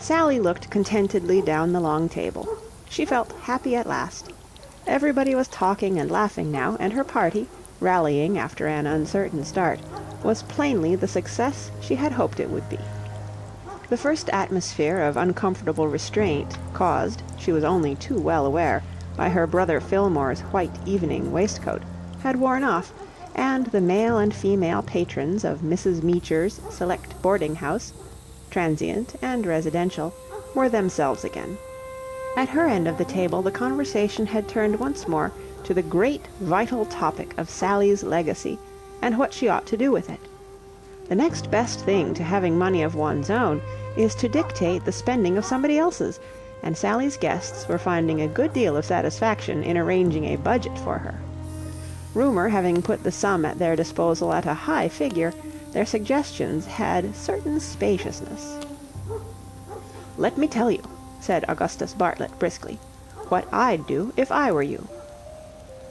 Sally looked contentedly down the long table. She felt happy at last. Everybody was talking and laughing now, and her party, rallying after an uncertain start, was plainly the success she had hoped it would be. The first atmosphere of uncomfortable restraint, caused, she was only too well aware, by her brother Fillmore's white evening waistcoat, had worn off, and the male and female patrons of Mrs. Meecher's select boarding house, transient and residential, were themselves again. At her end of the table the conversation had turned once more to the great vital topic of Sally's legacy, and what she ought to do with it. The next best thing to having money of one's own is to dictate the spending of somebody else's, and Sally's guests were finding a good deal of satisfaction in arranging a budget for her. Rumor having put the sum at their disposal at a high figure, their suggestions had certain spaciousness. "Let me tell you," said Augustus Bartlett briskly, "what I'd do if I were you."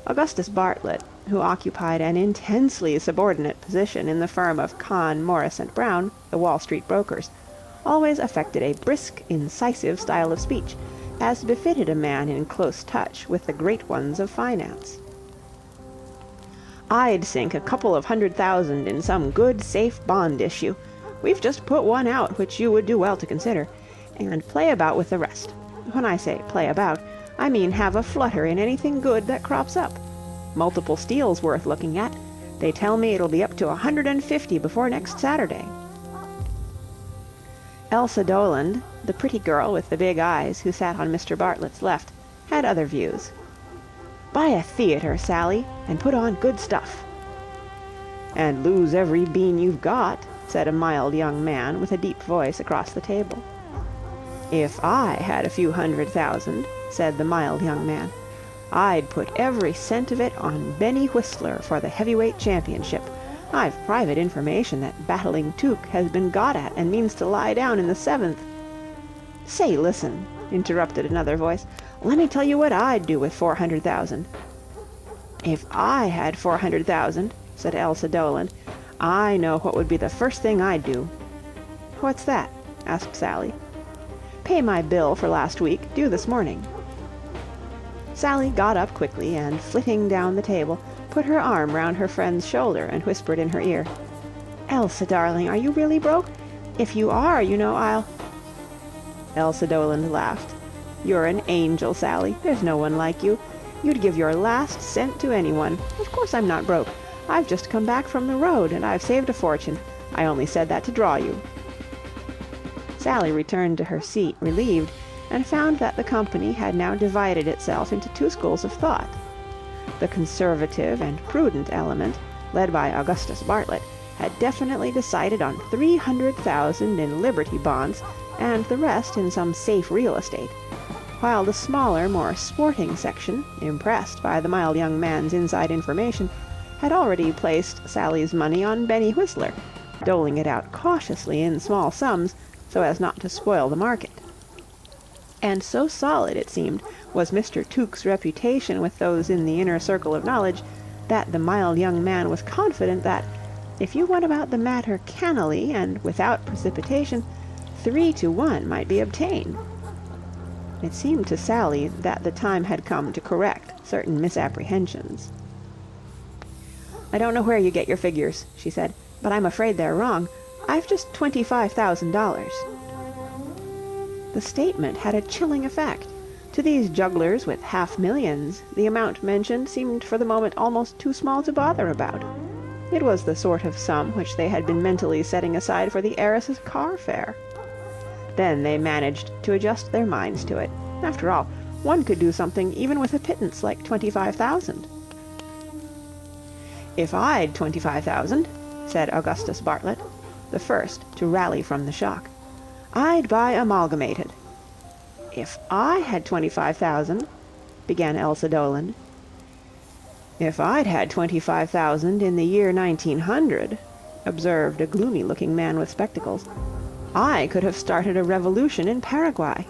Augustus Bartlett, who occupied an intensely subordinate position in the firm of Kahn, Morris & Brown, the Wall Street brokers, always affected a brisk, incisive style of speech, as befitted a man in close touch with the great ones of finance. "I'd sink a couple of $100,000 in some good, safe bond issue. We've just put one out which you would do well to consider, and play about with the rest. When I say play about, I mean have a flutter in anything good that crops up. Multiple Steel's worth looking at. They tell me it'll be up to 150 before next Saturday." Elsa Doland, the pretty girl with the big eyes who sat on Mr. Bartlett's left, had other views. "Buy a theater, Sally, and put on good stuff." "And lose every bean you've got," said a mild young man with a deep voice across the table. "If I had a few $100,000, said the mild young man, "I'd put every cent of it on Benny Whistler for the heavyweight championship. I've private information that Battling Tuke has been got at and means to lie down in the 7th. "Say, listen," interrupted another voice, "let me tell you what I'd do with 400,000. "If I had 400,000, said Elsa Doland, "I know what would be the first thing I'd do." "What's that?" asked Sally. "Pay my bill for last week, due this morning." Sally got up quickly, and flitting down the table, put her arm round her friend's shoulder and whispered in her ear, "Elsa, darling, are you really broke? If you are, you know, I'll—" Elsa Doland laughed. "You're an angel, Sally. There's no one like you. You'd give your last cent to anyone. Of course I'm not broke. I've just come back from the road, and I've saved a fortune. I only said that to draw you." Sally returned to her seat, relieved, and found that the company had now divided itself into two schools of thought. The conservative and prudent element, led by Augustus Bartlett, had definitely decided on 300,000 in Liberty bonds, and the rest in some safe real estate, while the smaller, more sporting section, impressed by the mild young man's inside information, had already placed Sally's money on Benny Whistler, doling it out cautiously in small sums so as not to spoil the market. And so solid, it seemed, was Mr. Tuke's reputation with those in the inner circle of knowledge, that the mild young man was confident that, if you went about the matter cannily and without precipitation, 3 to 1 might be obtained. It seemed to Sally that the time had come to correct certain misapprehensions. "I don't know where you get your figures," she said, "but I'm afraid they're wrong. I've just $25,000. The statement had a chilling effect. To these jugglers with half-millions, the amount mentioned seemed for the moment almost too small to bother about. It was the sort of sum which they had been mentally setting aside for the heiress's car fare. Then they managed to adjust their minds to it. After all, one could do something even with a pittance like 25,000. "If I'd 25,000, said Augustus Bartlett, the first to rally from the shock, "I'd buy Amalgamated." "If I had 25,000, began Elsa Doland. "If I'd had 25,000 in the year 1900, observed a gloomy-looking man with spectacles, "I could have started a revolution in Paraguay."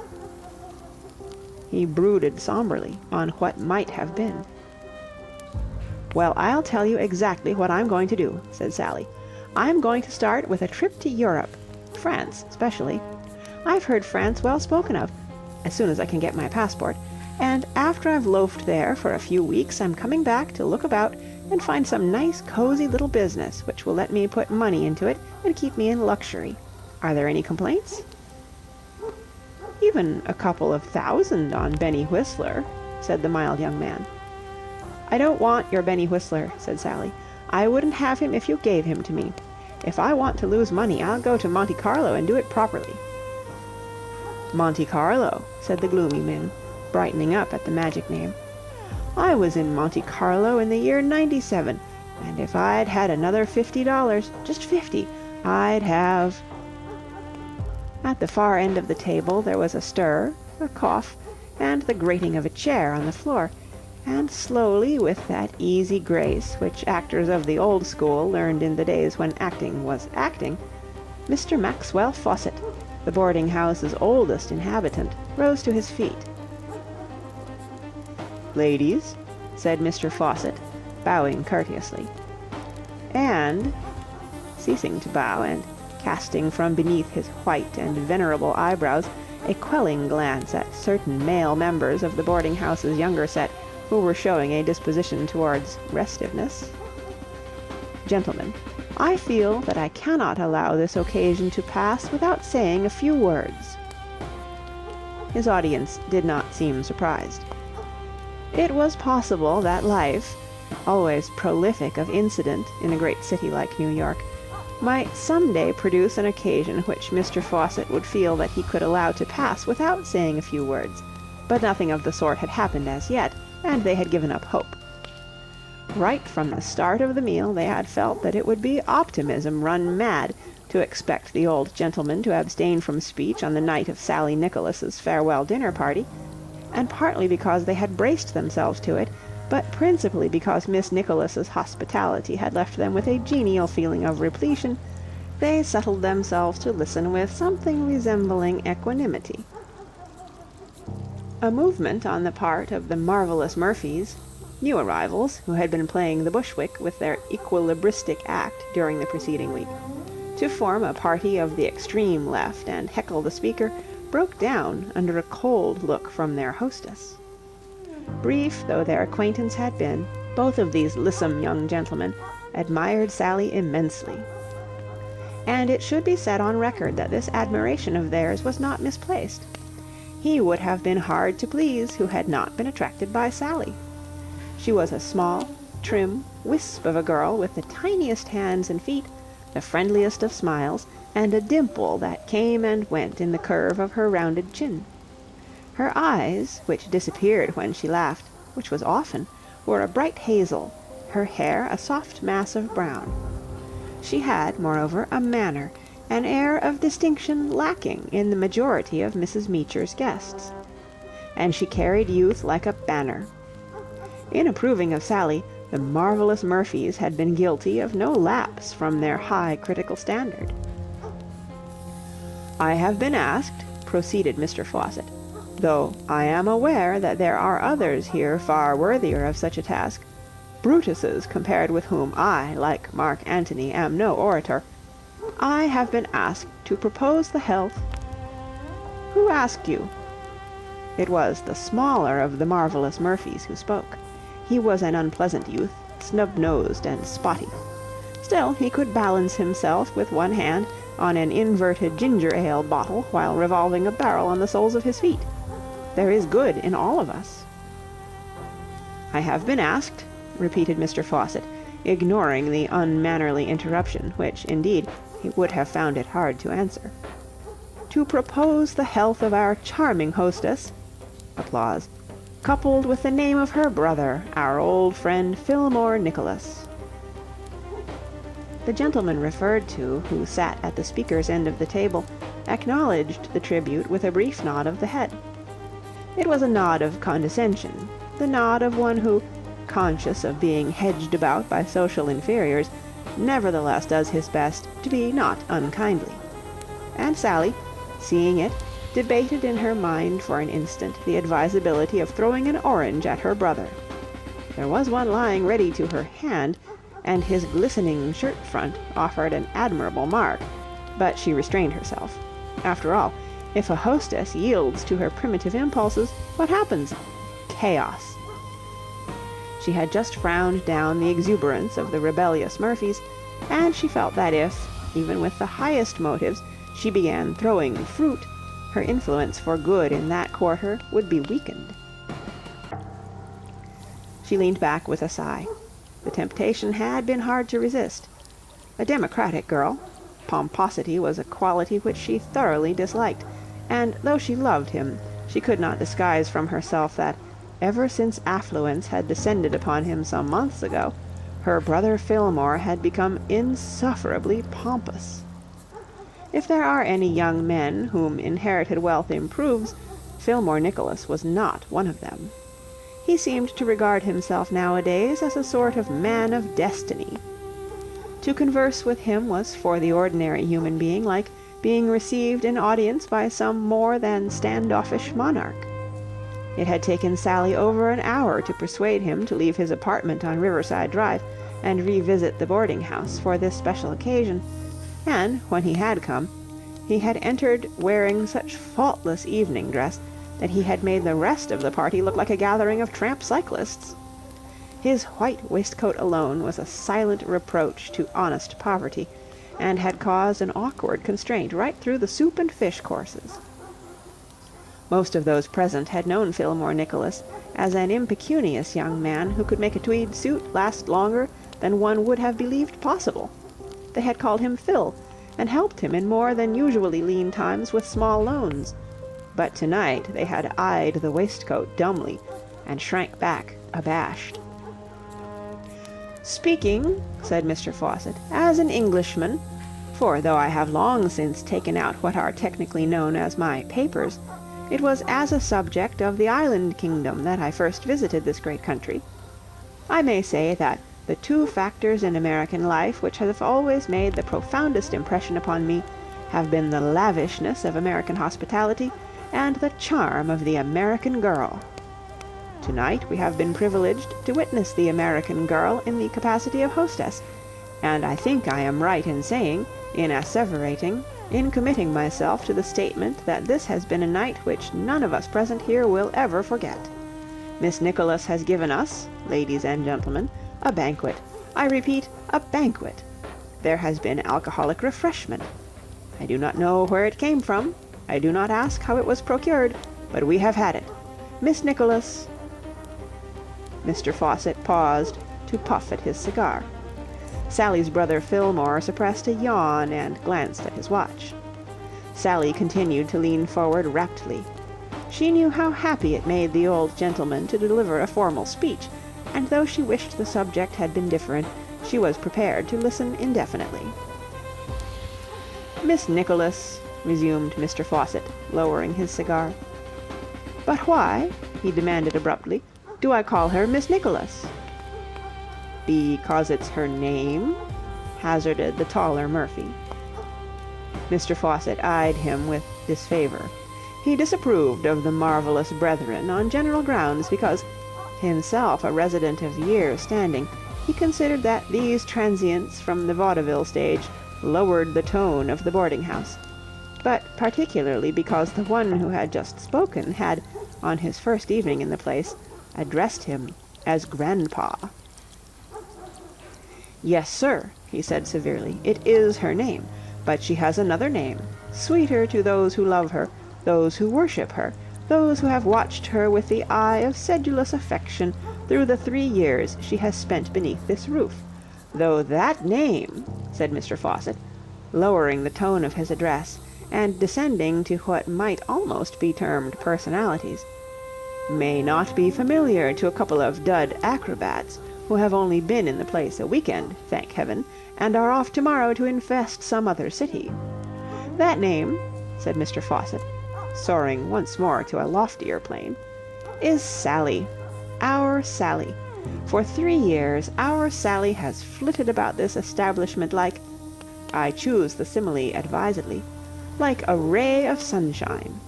He brooded somberly on what might have been. "Well, I'll tell you exactly what I'm going to do," said Sally. "I'm going to start with a trip to Europe, France especially. I've heard France well spoken of, as soon as I can get my passport, and after I've loafed there for a few weeks I'm coming back to look about and find some nice cozy little business which will let me put money into it and keep me in luxury. Are there any complaints?" "Even a couple of $1,000 on Benny Whistler," said the mild young man. "I don't want your Benny Whistler," said Sally. "I wouldn't have him if you gave him to me. If I want to lose money, I'll go to Monte Carlo and do it properly." "Monte Carlo," said the gloomy man, brightening up at the magic name. "I was in Monte Carlo in the year '97, and if I'd had another $50, just 50, I'd have—" At the far end of the table there was a stir, a cough, and the grating of a chair on the floor, and slowly, with that easy grace which actors of the old school learned in the days when acting was acting, Mr. Maxwell Fawcett, the boarding-house's oldest inhabitant, rose to his feet. "Ladies," said Mr. Fawcett, bowing courteously. And, ceasing to bow, and casting from beneath his white and venerable eyebrows a quelling glance at certain male members of the boarding-house's younger set who were showing a disposition towards restiveness, "Gentlemen, I feel that I cannot allow this occasion to pass without saying a few words." His audience did not seem surprised. It was possible that life, always prolific of incident in a great city like New York, might some day produce an occasion which Mr. Fawcett would feel that he could allow to pass without saying a few words, but nothing of the sort had happened as yet, and they had given up hope. Right from the start of the meal they had felt that it would be optimism run mad to expect the old gentleman to abstain from speech on the night of Sally Nicholas's farewell dinner party, and partly because they had braced themselves to it, but principally because Miss Nicholas's hospitality had left them with a genial feeling of repletion, they settled themselves to listen with something resembling equanimity. A movement on the part of the marvelous Murphys, new arrivals who had been playing the Bushwick with their equilibristic act during the preceding week, to form a party of the extreme left and heckle the speaker, broke down under a cold look from their hostess. Brief though their acquaintance had been, both of these lissom young gentlemen admired Sally immensely. And it should be set on record that this admiration of theirs was not misplaced. He would have been hard to please who had not been attracted by Sally. She was a small, trim wisp of a girl with the tiniest hands and feet, the friendliest of smiles, and a dimple that came and went in the curve of her rounded chin. Her eyes, which disappeared when she laughed, which was often, were a bright hazel, her hair a soft mass of brown. She had, moreover, a manner, an air of distinction lacking in the majority of Mrs. Meecher's guests, and she carried youth like a banner. In approving of Sally, the marvelous Murphys had been guilty of no lapse from their high critical standard. "I have been asked," proceeded Mr. Fawcett, "though I am aware that there are others here far worthier of such a task, Brutuses compared with whom I, like Mark Antony, am no orator, I have been asked to propose the health—" "Who asked you?" It was the smaller of the marvelous Murphys who spoke. He was an unpleasant youth, snub-nosed and spotty. Still, he could balance himself with one hand on an inverted ginger-ale bottle while revolving a barrel on the soles of his feet. There is good in all of us. "I have been asked," repeated Mr. Fawcett, ignoring the unmannerly interruption, which, indeed, he would have found it hard to answer, "to propose the health of our charming hostess," applause, "coupled with the name of her brother, our old friend Fillmore Nicholas." The gentleman referred to, who sat at the speaker's end of the table, acknowledged the tribute with a brief nod of the head. It was a nod of condescension, the nod of one who, conscious of being hedged about by social inferiors, nevertheless does his best to be not unkindly. And Sally, seeing it, debated in her mind for an instant the advisability of throwing an orange at her brother. There was one lying ready to her hand, and his glistening shirt-front offered an admirable mark, but she restrained herself. After all, If a hostess yields to her primitive impulses, what happens? Chaos. She had just frowned down the exuberance of the rebellious Murphys, and she felt that if, even with the highest motives, she began throwing fruit, her influence for good in that quarter would be weakened. She leaned back with a sigh. The temptation had been hard to resist. A democratic girl, pomposity was a quality which she thoroughly disliked, and though she loved him, she could not disguise from herself that, ever since affluence had descended upon him some months ago, her brother Fillmore had become insufferably pompous. If there are any young men whom inherited wealth improves, Fillmore Nicholas was not one of them. He seemed to regard himself nowadays as a sort of man of destiny. To converse with him was for the ordinary human being like being received in audience by some more than standoffish monarch. It had taken Sally over an hour to persuade him to leave his apartment on Riverside Drive and revisit the boarding-house for this special occasion, and, when he had come, he had entered wearing such faultless evening dress that he had made the rest of the party look like a gathering of tramp cyclists. His white waistcoat alone was a silent reproach to honest poverty, and had caused an awkward constraint right through the soup and fish courses. Most of those present had known Fillmore Nicholas as an impecunious young man who could make a tweed suit last longer than one would have believed possible. They had called him Phil, and helped him in more than usually lean times with small loans. But tonight they had eyed the waistcoat dumbly, and shrank back abashed. "Speaking," said Mr. Fawcett, "as an Englishman, for though I have long since taken out what are technically known as my papers, it was as a subject of the island kingdom that I first visited this great country, I may say that the two factors in American life which have always made the profoundest impression upon me have been the lavishness of American hospitality and the charm of the American girl. Tonight we have been privileged to witness the American girl in the capacity of hostess, and I think I am right in saying, in asseverating, in committing myself to the statement that this has been a night which none of us present here will ever forget. Miss Nicholas has given us, ladies and gentlemen, a banquet. I repeat, a banquet. There has been alcoholic refreshment. I do not know where it came from. I do not ask how it was procured, but we have had it. Miss Nicholas—" Mr. Fawcett paused to puff at his cigar. Sally's brother Fillmore suppressed a yawn and glanced at his watch. Sally continued to lean forward raptly. She knew how happy it made the old gentleman to deliver a formal speech, and though she wished the subject had been different, she was prepared to listen indefinitely. "Miss Nicholas," resumed Mr. Fawcett, lowering his cigar. "But why," he demanded abruptly, "do I call her Miss Nicholas?" "Because it's her name?" hazarded the taller Murphy. Mr. Fawcett eyed him with disfavor. He disapproved of the marvelous brethren on general grounds because, himself a resident of years' standing, he considered that these transients from the vaudeville stage lowered the tone of the boarding-house, but particularly because the one who had just spoken had, on his first evening in the place, addressed him as Grandpa. "Yes, sir," he said severely, "it is her name, but she has another name, sweeter to those who love her, those who worship her, those who have watched her with the eye of sedulous affection through the 3 years she has spent beneath this roof. Though that name," said Mr. Fawcett, lowering the tone of his address, and descending to what might almost be termed personalities, "may not be familiar to a couple of dud acrobats who have only been in the place a week-end, thank heaven, and are off tomorrow to infest some other city. That name," said Mr. Fawcett, soaring once more to a loftier plane, "is Sally. Our Sally. For 3 years our Sally has flitted about this establishment like—I choose the simile advisedly—like a ray of sunshine.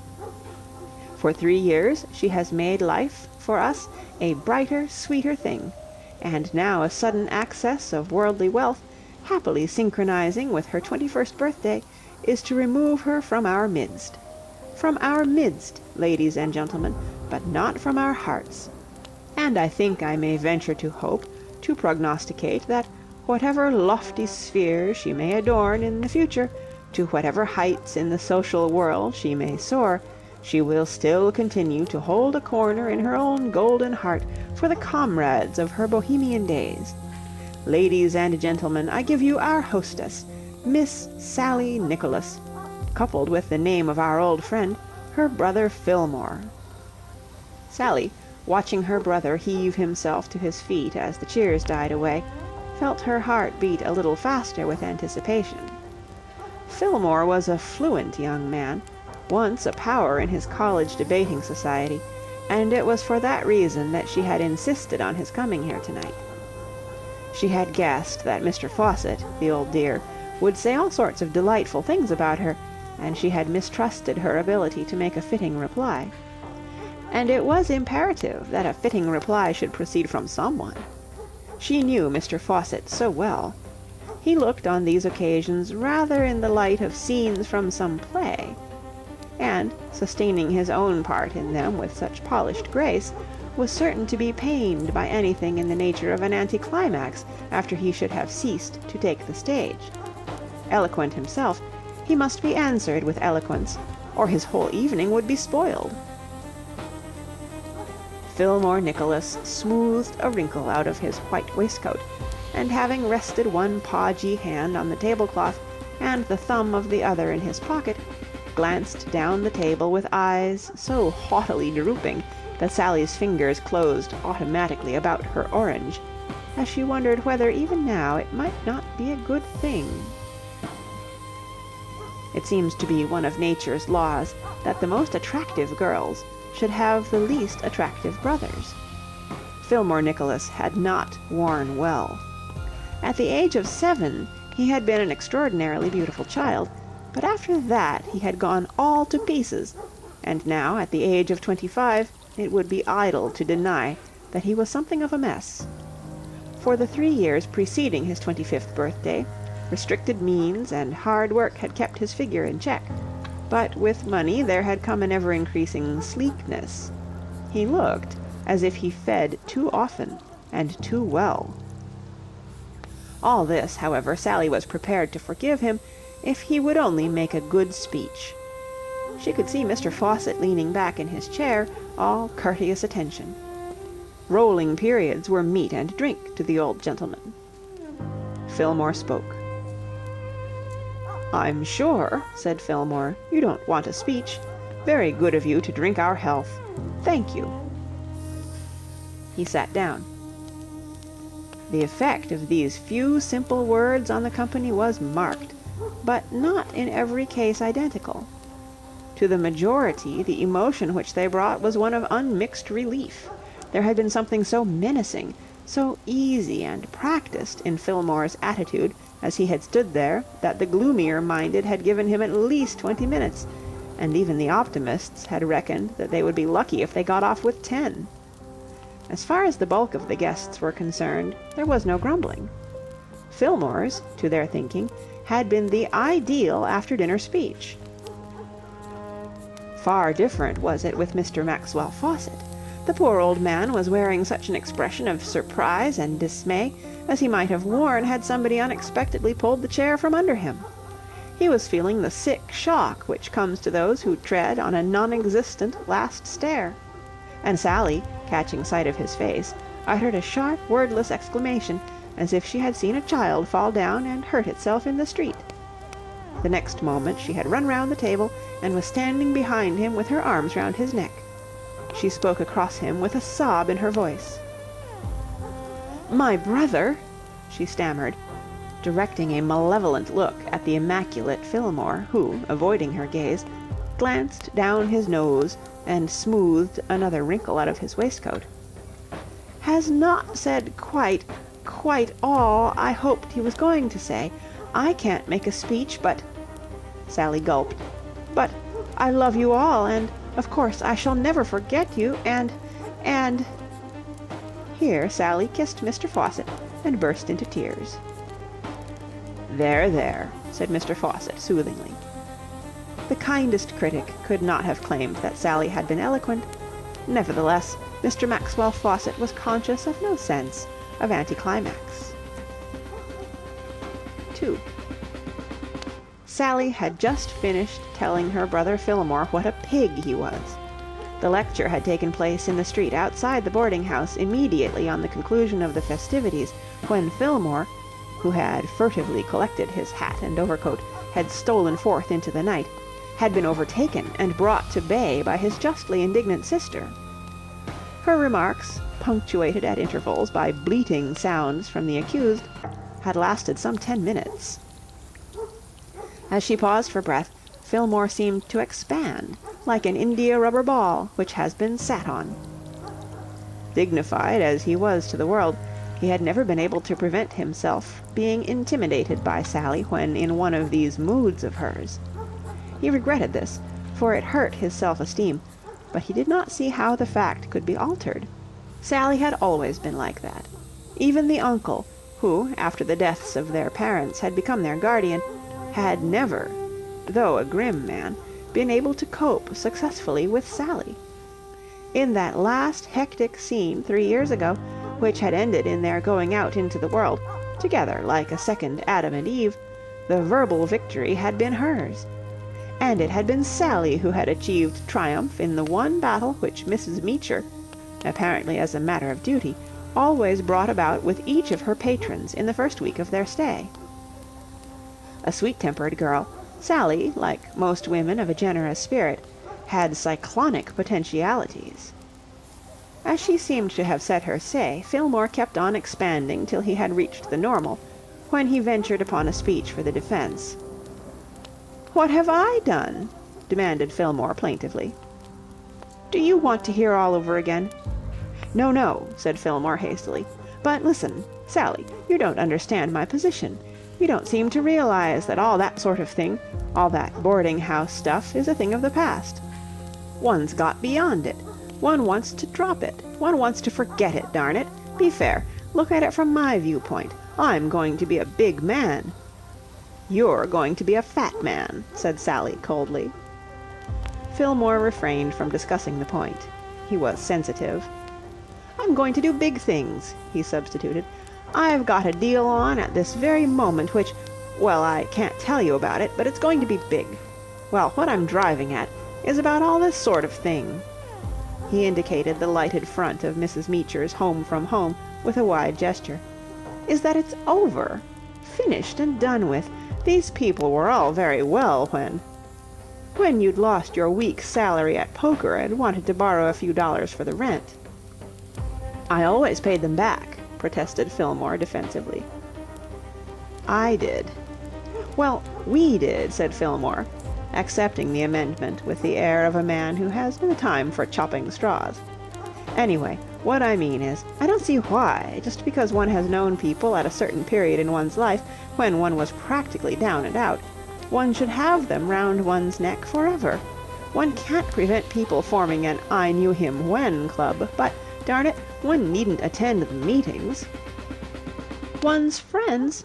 For 3 years she has made life, for us, a brighter, sweeter thing, and now a sudden access of worldly wealth, happily synchronizing with her 21st birthday, is to remove her from our midst. from our midst, ladies and gentlemen, but not from our hearts. And I think I may venture to hope, to prognosticate, that whatever lofty sphere she may adorn in the future, to whatever heights in the social world she may soar, she will still continue to hold a corner in her own golden heart for the comrades of her bohemian days. Ladies and gentlemen, I give you our hostess, Miss Sally Nicholas, coupled with the name of our old friend, her brother Fillmore. Sally, watching her brother heave himself to his feet as the cheers died away, felt her heart beat a little faster with anticipation. Fillmore was a fluent young man, once a power in his college debating society, and it was for that reason that she had insisted on his coming here tonight. She had guessed that Mr. Fawcett, the old dear, would say all sorts of delightful things about her, and she had mistrusted her ability to make a fitting reply. And it was imperative that a fitting reply should proceed from someone. She knew Mr. Fawcett so well. He looked on these occasions rather in the light of scenes from some play, and, sustaining his own part in them with such polished grace, was certain to be pained by anything in the nature of an anticlimax after he should have ceased to take the stage. Eloquent himself, he must be answered with eloquence, or his whole evening would be spoiled. Fillmore Nicholas smoothed a wrinkle out of his white waistcoat, and having rested one podgy hand on the tablecloth and the thumb of the other in his pocket, glanced down the table with eyes so haughtily drooping that Sally's fingers closed automatically about her orange, as she wondered whether even now it might not be a good thing. It seems to be one of nature's laws that the most attractive girls should have the least attractive brothers. Fillmore Nicholas had not worn well. At the age of 7, he had been an extraordinarily beautiful child, but after that he had gone all to pieces, and now, at the age of 25, it would be idle to deny that he was something of a mess. For the 3 years preceding his 25th birthday, restricted means and hard work had kept his figure in check, but with money there had come an ever-increasing sleekness. He looked as if he fed too often and too well. All this, however, Sally was prepared to forgive him if he would only make a good speech. She could see Mr. Fawcett leaning back in his chair, all courteous attention. Rolling periods were meat and drink to the old gentleman. Fillmore spoke. "I'm sure," said Fillmore, "you don't want a speech. Very good of you to drink our health. Thank you." He sat down. The effect of these few simple words on the company was marked, but not in every case identical. To the majority, the emotion which they brought was one of unmixed relief. There had been something so menacing, so easy and practiced in Fillmore's attitude as he had stood there, that the gloomier-minded had given him at least 20 minutes, and even the optimists had reckoned that they would be lucky if they got off with 10. As far as the bulk of the guests were concerned, there was no grumbling. Fillmore's, to their thinking, had been the ideal after-dinner speech. Far different was it with Mr. Maxwell Fawcett. The poor old man was wearing such an expression of surprise and dismay as he might have worn had somebody unexpectedly pulled the chair from under him. He was feeling the sick shock which comes to those who tread on a non-existent last stair. And Sally, catching sight of his face, uttered a sharp, wordless exclamation, as if she had seen a child fall down and hurt itself in the street. The next moment she had run round the table and was standing behind him with her arms round his neck. She spoke across him with a sob in her voice. "My brother," she stammered, directing a malevolent look at the immaculate Fillmore, who, avoiding her gaze, glanced down his nose and smoothed another wrinkle out of his waistcoat, "has not said quite all I hoped he was going to say. I can't make a speech, but—" Sally gulped. "But I love you all, and, of course, I shall never forget you, and... Here Sally kissed Mr. Fawcett and burst into tears. "There, there," said Mr. Fawcett soothingly. The kindest critic could not have claimed that Sally had been eloquent. Nevertheless, Mr. Maxwell Fawcett was conscious of no sense of anticlimax. 2. Sally had just finished telling her brother Fillmore what a pig he was. The lecture had taken place in the street outside the boarding-house immediately on the conclusion of the festivities, when Fillmore, who had furtively collected his hat and overcoat, had stolen forth into the night, had been overtaken and brought to bay by his justly indignant sister. Her remarks, punctuated at intervals by bleating sounds from the accused, had lasted some 10 minutes. As she paused for breath, Fillmore seemed to expand, like an india-rubber ball which has been sat on. Dignified as he was to the world, he had never been able to prevent himself being intimidated by Sally when in one of these moods of hers. He regretted this, for it hurt his self-esteem, but he did not see how the fact could be altered. Sally had always been like that. Even the uncle, who, after the deaths of their parents, had become their guardian, had never, though a grim man, been able to cope successfully with Sally. In that last hectic scene 3 years ago, which had ended in their going out into the world, together like a second Adam and Eve, the verbal victory had been hers. And it had been Sally who had achieved triumph in the one battle which Mrs. Meecher, apparently as a matter of duty, always brought about with each of her patrons in the first week of their stay. A sweet-tempered girl, Sally, like most women of a generous spirit, had cyclonic potentialities. As she seemed to have said her say, Fillmore kept on expanding till he had reached the normal, when he ventured upon a speech for the defense. "What have I done?" demanded Fillmore plaintively. "Do you want to hear all over again?" "No, no," said Fillmore hastily. "But listen, Sally, you don't understand my position. You don't seem to realize that all that sort of thing, all that boarding-house stuff, is a thing of the past. One's got beyond it. One wants to drop it. One wants to forget it, darn it. Be fair. Look at it from my viewpoint. I'm going to be a big man." "You're going to be a fat man," said Sally coldly. Fillmore refrained from discussing the point. He was sensitive. "I'm going to do big things," he substituted. "I've got a deal on at this very moment which, well, I can't tell you about it, but it's going to be big. Well, what I'm driving at is about all this sort of thing." He indicated the lighted front of Mrs. Meecher's home from home with a wide gesture. "Is that it's over. Finished and done with. These people were all very well when you'd lost your week's salary at poker and wanted to borrow a few dollars for the rent." "I always paid them back," protested Fillmore defensively. "I did." "Well, we did," said Fillmore, accepting the amendment with the air of a man who has no time for chopping straws. "Anyway, what I mean is, I don't see why, just because one has known people at a certain period in one's life, when one was practically down and out, one should have them round one's neck forever. One can't prevent people forming an I knew him when club, but, darn it, one needn't attend the meetings." "One's friends—"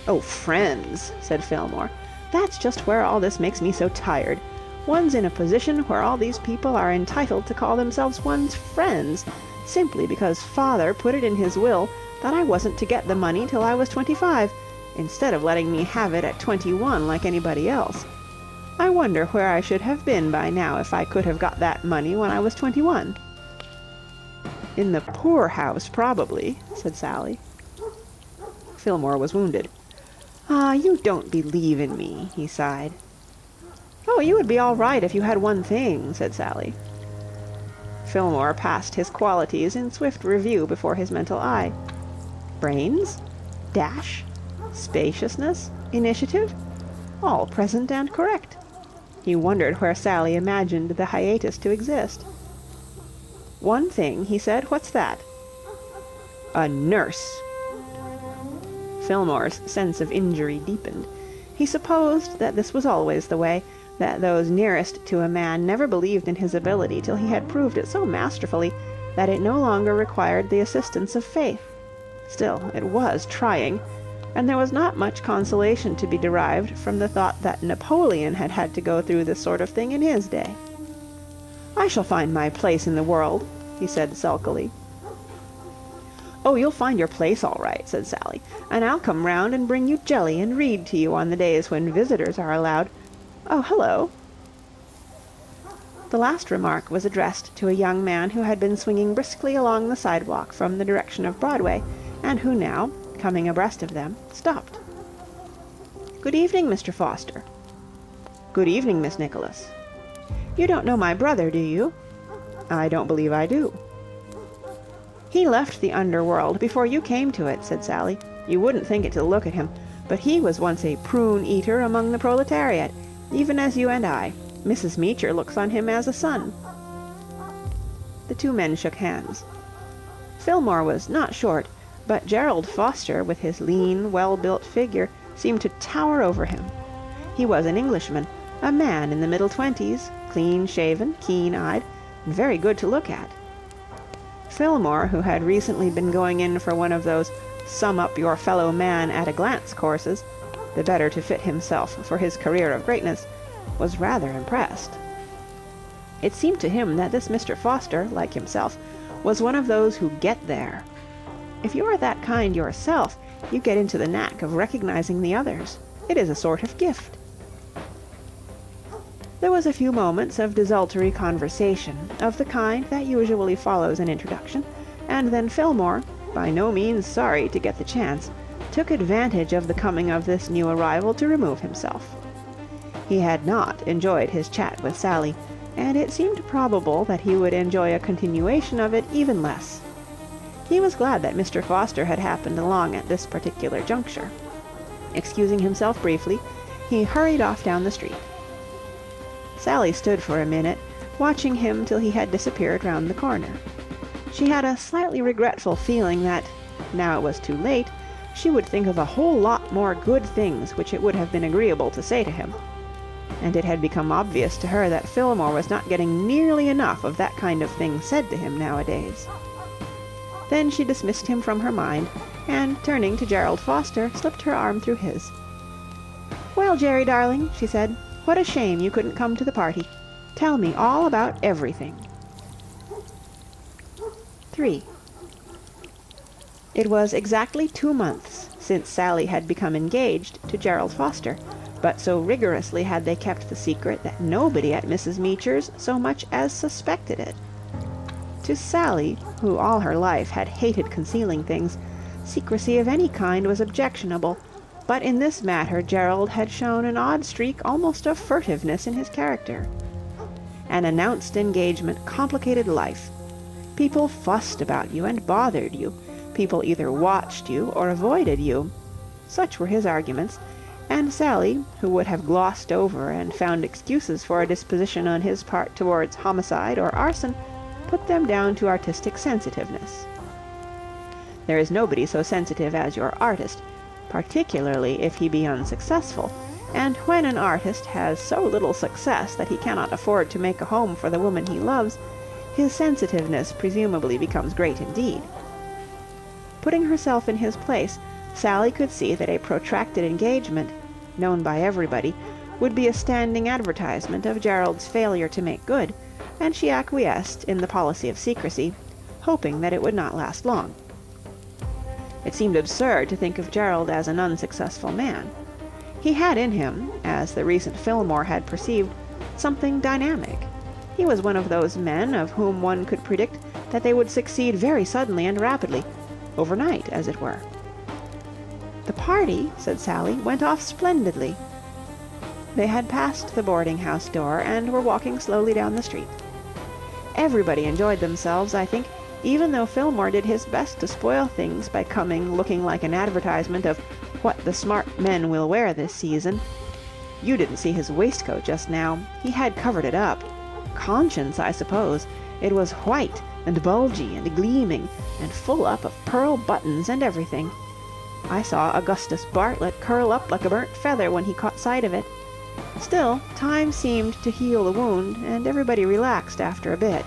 "Oh, friends," said Fillmore. "That's just where all this makes me so tired. One's in a position where all these people are entitled to call themselves one's friends, simply because father put it in his will that I wasn't to get the money till I was 25, instead of letting me have it at 21 like anybody else. I wonder where I should have been by now if I could have got that money when I was 21. "In the poorhouse, probably," said Sally. Fillmore was wounded. "Ah, you don't believe in me," he sighed. "Oh, you would be all right if you had one thing," said Sally. Fillmore passed his qualities in swift review before his mental eye. Brains? Dash? Spaciousness? Initiative? All present and correct. He wondered where Sally imagined the hiatus to exist. "One thing," he said. "What's that?" "A nurse." Fillmore's sense of injury deepened. He supposed that this was always the way, that those nearest to a man never believed in his ability till he had proved it so masterfully that it no longer required the assistance of faith. Still, it was trying. and there was not much consolation to be derived from the thought that Napoleon had had to go through this sort of thing in his day. "I shall find my place in the world," he said sulkily. "Oh, you'll find your place all right," said Sally, "and I'll come round and bring you jelly and read to you on the days when visitors are allowed. Oh, hello." The last remark was addressed to a young man who had been swinging briskly along the sidewalk from the direction of Broadway, and who now, coming abreast of them, stopped. "Good evening, Mr. Foster." "Good evening, Miss Nicholas." "You don't know my brother, do you?" "I don't believe I do." "He left the underworld before you came to it," said Sally. "You wouldn't think it to look at him, but he was once a prune-eater among the proletariat, even as you and I. Mrs. Meecher looks on him as a son." The two men shook hands. Fillmore was not short, but Gerald Foster, with his lean, well-built figure, seemed to tower over him. He was an Englishman, a man in the middle 20s, clean-shaven, keen-eyed, and very good to look at. Fillmore, who had recently been going in for one of those sum-up-your-fellow-man-at-a-glance courses, the better to fit himself for his career of greatness, was rather impressed. It seemed to him that this Mr. Foster, like himself, was one of those who get there. If you are that kind yourself, you get into the knack of recognizing the others. It is a sort of gift. There was a few moments of desultory conversation, of the kind that usually follows an introduction, and then Fillmore, by no means sorry to get the chance, took advantage of the coming of this new arrival to remove himself. He had not enjoyed his chat with Sally, and it seemed probable that he would enjoy a continuation of it even less. He was glad that Mr. Foster had happened along at this particular juncture. Excusing himself briefly, he hurried off down the street. Sally stood for a minute, watching him till he had disappeared round the corner. She had a slightly regretful feeling that, now it was too late, she would think of a whole lot more good things which it would have been agreeable to say to him. And it had become obvious to her that Fillmore was not getting nearly enough of that kind of thing said to him nowadays. Then she dismissed him from her mind, and, turning to Gerald Foster, slipped her arm through his. "Well, Jerry, darling," she said, "what a shame you couldn't come to the party. Tell me all about everything." 3. It was exactly 2 months since Sally had become engaged to Gerald Foster, but so rigorously had they kept the secret that nobody at Mrs. Meecher's so much as suspected it. To Sally, who all her life had hated concealing things, secrecy of any kind was objectionable, but in this matter Gerald had shown an odd streak almost of furtiveness in his character. An announced engagement complicated life. People fussed about you and bothered you. People either watched you or avoided you. Such were his arguments, and Sally, who would have glossed over and found excuses for a disposition on his part towards homicide or arson, put them down to artistic sensitiveness. There is nobody so sensitive as your artist, particularly if he be unsuccessful, and when an artist has so little success that he cannot afford to make a home for the woman he loves, his sensitiveness presumably becomes great indeed. Putting herself in his place, Sally could see that a protracted engagement, known by everybody, would be a standing advertisement of Gerald's failure to make good, and she acquiesced in the policy of secrecy, hoping that it would not last long. It seemed absurd to think of Gerald as an unsuccessful man. He had in him, as the recent Fillmore had perceived, something dynamic. He was one of those men of whom one could predict that they would succeed very suddenly and rapidly, overnight, as it were. "The party," said Sally, "went off splendidly." They had passed the boarding-house door and were walking slowly down the street. Everybody enjoyed themselves, I think, even though Fillmore did his best to spoil things by coming looking like an advertisement of what the smart men will wear this season. You didn't see his waistcoat just now. He had covered it up. Conscience, I suppose. It was white and bulgy and gleaming and full up of pearl buttons and everything. I saw Augustus Bartlett curl up like a burnt feather when he caught sight of it. Still, time seemed to heal the wound, and everybody relaxed after a bit.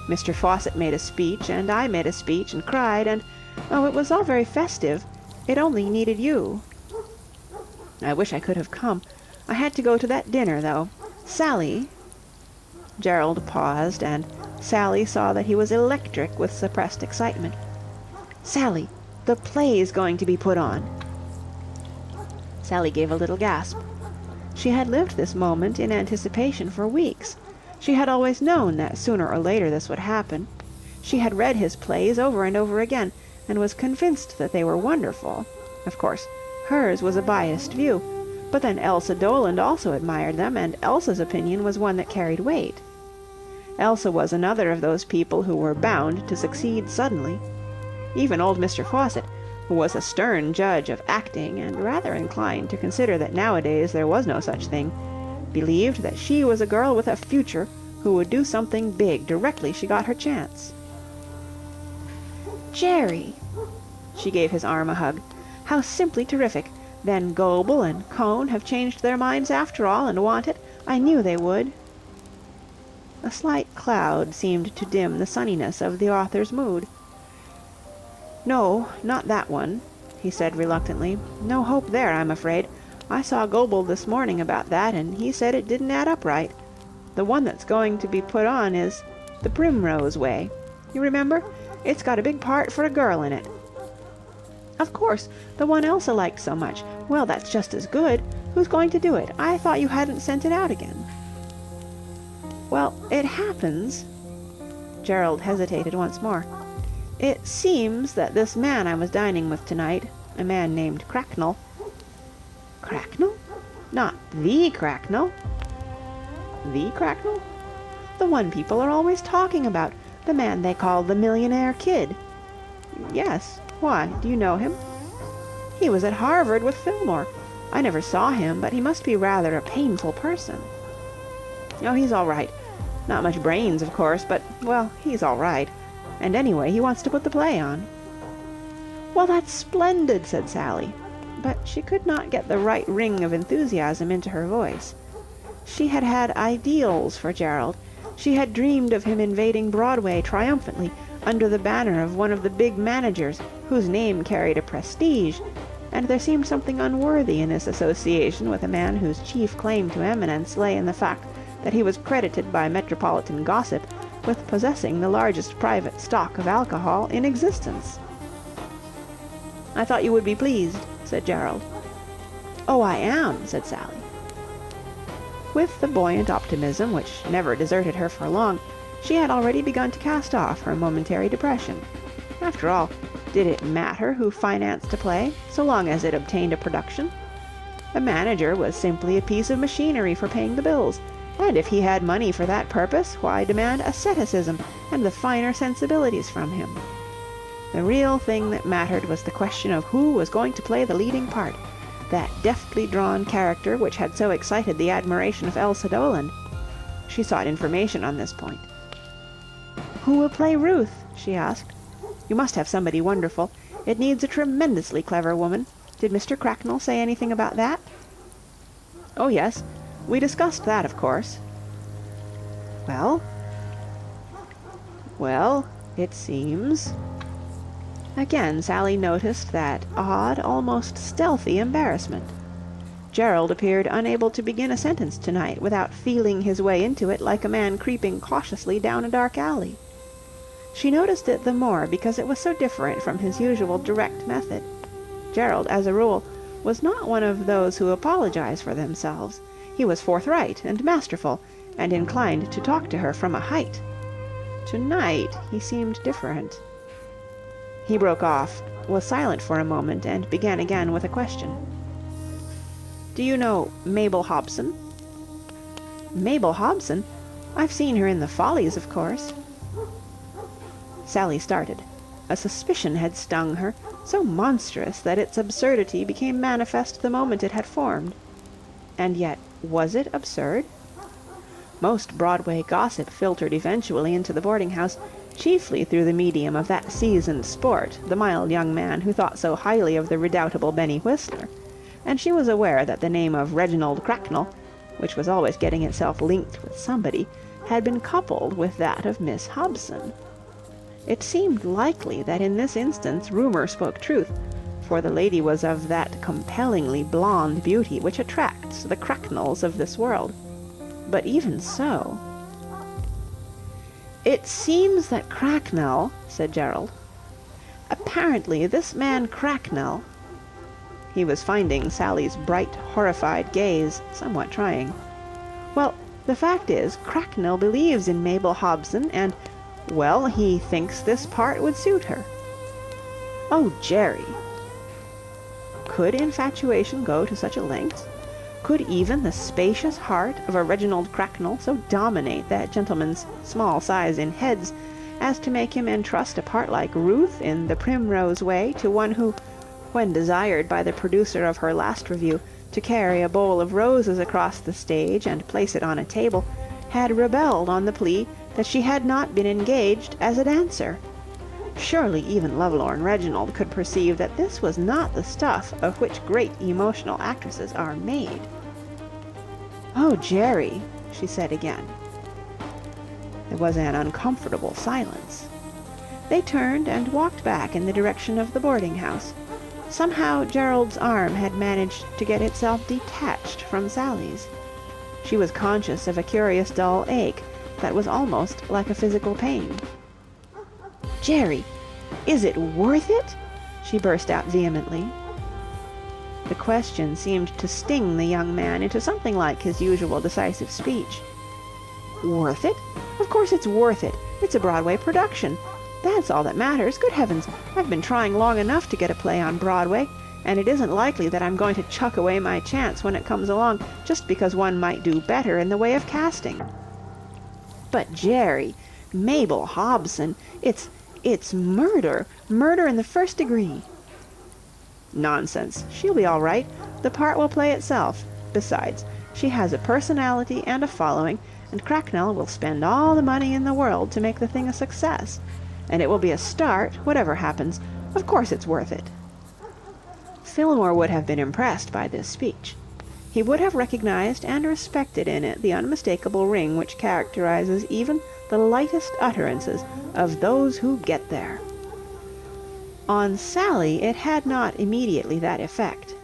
Mr. Fawcett made a speech, and I made a speech and cried, and, oh, it was all very festive. It only needed you." "I wish I could have come. I had to go to that dinner, though. Sally—" Gerald paused, and Sally saw that he was electric with suppressed excitement. "Sally, the play's going to be put on." Sally gave a little gasp. She had lived this moment in anticipation for weeks. She had always known that sooner or later this would happen. She had read his plays over and over again, and was convinced that they were wonderful. Of course, hers was a biased view, but then Elsa Doland also admired them, and Elsa's opinion was one that carried weight. Elsa was another of those people who were bound to succeed suddenly. Even old Mr. Fawcett, who was a stern judge of acting and rather inclined to consider that nowadays there was no such thing, believed that she was a girl with a future who would do something big directly she got her chance. "Jerry!" She gave his arm a hug. "How simply terrific! Then Goebel and Cohn have changed their minds after all and want it. I knew they would." A slight cloud seemed to dim the sunniness of the author's mood. "No, not that one," he said reluctantly. "No hope there, I'm afraid. I saw Goebel this morning about that, and he said it didn't add up right. The one that's going to be put on is The Primrose Way. You remember? It's got a big part for a girl in it." "Of course, the one Elsa liked so much. Well, that's just as good. Who's going to do it? I thought you hadn't sent it out again." "Well, it happens—" Gerald hesitated once more. "It seems that this man I was dining with tonight, a man named Cracknell—" "Cracknell? Not the Cracknell?" "The Cracknell? The one people are always talking about, the man they call the Millionaire Kid." "Yes. Why, do you know him?" "He was at Harvard with Fillmore. I never saw him, but he must be rather a painful person." "Oh, he's all right. Not much brains, of course, but, well, he's all right. And anyway, he wants to put the play on." "Well, that's splendid," said Sally. But she could not get the right ring of enthusiasm into her voice. She had had ideals for Gerald. She had dreamed of him invading Broadway triumphantly under the banner of one of the big managers whose name carried a prestige, and there seemed something unworthy in this association with a man whose chief claim to eminence lay in the fact that he was credited by metropolitan gossip with possessing the largest private stock of alcohol in existence. "I thought you would be pleased," said Gerald. "Oh, I am," said Sally. With the buoyant optimism which never deserted her for long, she had already begun to cast off her momentary depression. After all, did it matter who financed a play, so long as it obtained a production? A manager was simply a piece of machinery for paying the bills, and if he had money for that purpose, why demand asceticism and the finer sensibilities from him? The real thing that mattered was the question of who was going to play the leading part, that deftly drawn character which had so excited the admiration of Elsa Doland. She sought information on this point. "Who will play Ruth?" she asked. "You must have somebody wonderful. It needs a tremendously clever woman. Did Mr. Cracknell say anything about that?" "Oh, yes. We discussed that, of course." "Well?" "Well, it seems—" Again Sally noticed that odd, almost stealthy embarrassment. Gerald appeared unable to begin a sentence tonight without feeling his way into it like a man creeping cautiously down a dark alley. She noticed it the more because it was so different from his usual direct method. Gerald, as a rule, was not one of those who apologize for themselves. He was forthright and masterful, and inclined to talk to her from a height. Tonight he seemed different. He broke off, was silent for a moment, and began again with a question. "Do you know Mabel Hobson?" "Mabel Hobson? I've seen her in the Follies, of course." Sally started. A suspicion had stung her, so monstrous that its absurdity became manifest the moment it had formed. And yet, was it absurd? Most Broadway gossip filtered eventually into the boarding-house, chiefly through the medium of that seasoned sport, the mild young man who thought so highly of the redoubtable Benny Whistler, and she was aware that the name of Reginald Cracknell, which was always getting itself linked with somebody, had been coupled with that of Miss Hobson. It seemed likely that in this instance rumour spoke truth, for the lady was of that compellingly blonde beauty which attracts the Cracknells of this world. But even so... "It seems that Cracknell," said Gerald. "Apparently this man Cracknell..." He was finding Sally's bright, horrified gaze somewhat trying. "Well, the fact is, Cracknell believes in Mabel Hobson and, well, he thinks this part would suit her." "Oh, Jerry!" Could infatuation go to such a length? Could even the spacious heart of a Reginald Cracknell so dominate that gentleman's small size in heads as to make him entrust a part like Ruth in The Primrose Way to one who, when desired by the producer of her last review to carry a bowl of roses across the stage and place it on a table, had rebelled on the plea that she had not been engaged as a dancer? Surely even lovelorn Reginald could perceive that this was not the stuff of which great emotional actresses are made. "Oh, Jerry," she said again. There was an uncomfortable silence. They turned and walked back in the direction of the boarding-house. Somehow Gerald's arm had managed to get itself detached from Sally's. She was conscious of a curious dull ache that was almost like a physical pain. "Jerry, is it worth it?" she burst out vehemently. The question seemed to sting the young man into something like his usual decisive speech. "Worth it? Of course it's worth it. It's a Broadway production. That's all that matters. Good heavens, I've been trying long enough to get a play on Broadway, and it isn't likely that I'm going to chuck away my chance when it comes along just because one might do better in the way of casting." "But, Jerry, Mabel Hobson, it's murder. Murder in the first degree." "Nonsense. She'll be all right. The part will play itself. Besides, she has a personality and a following, and Cracknell will spend all the money in the world to make the thing a success. And it will be a start, whatever happens. Of course it's worth it." Fillmore would have been impressed by this speech. He would have recognized and respected in it the unmistakable ring which characterizes even the lightest utterances of those who get there. On Sally it had not immediately that effect.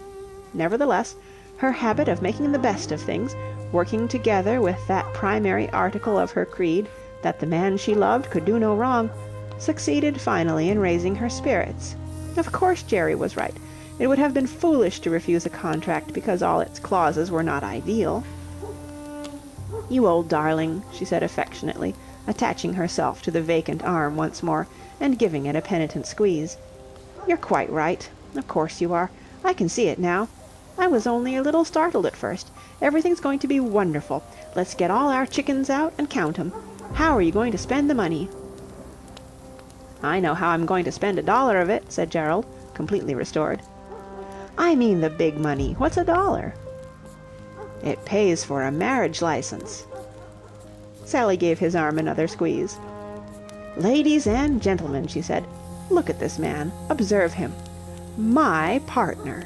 Nevertheless, her habit of making the best of things, working together with that primary article of her creed, that the man she loved could do no wrong, succeeded finally in raising her spirits. Of course Jerry was right. It would have been foolish to refuse a contract because all its clauses were not ideal. "You old darling," she said affectionately, attaching herself to the vacant arm once more, and giving it a penitent squeeze. "You're quite right. Of course you are. I can see it now. I was only a little startled at first. Everything's going to be wonderful. Let's get all our chickens out and count 'em. How are you going to spend the money?" "I know how I'm going to spend $1 of it," said Gerald, completely restored. "I mean the big money. What's $1? "It pays for a marriage license." Sally gave his arm another squeeze. "Ladies and gentlemen," she said, "look at this man. Observe him. My partner."